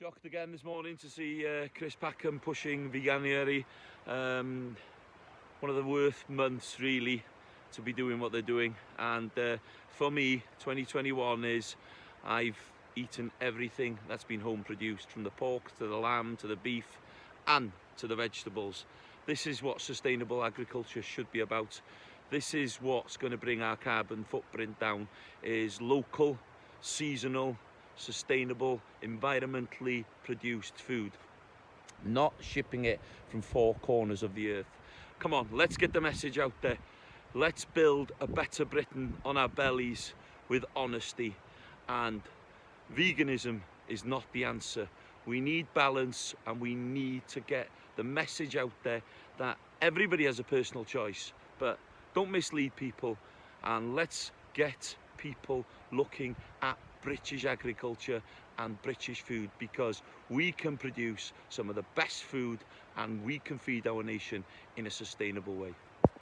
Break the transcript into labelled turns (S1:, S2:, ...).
S1: Shocked again this morning to see Chris Packham pushing Veganuary. One of the worst months really to be doing what they're doing, and for me 2021 is I've eaten everything that's been home produced, from the pork to the lamb to the beef and to the vegetables. This is what sustainable agriculture should be about. This is what's going to bring our carbon footprint down, is local, seasonal, sustainable, environmentally produced food, not shipping it from four corners of the earth. Come on, let's get the message out there. Let's build a better Britain on our bellies with honesty. And veganism is not the answer. We need balance, and we need to get the message out there that everybody has a personal choice, but don't mislead people, and let's get people looking at British agriculture and British food, because we can produce some of the best food and we can feed our nation in a sustainable way.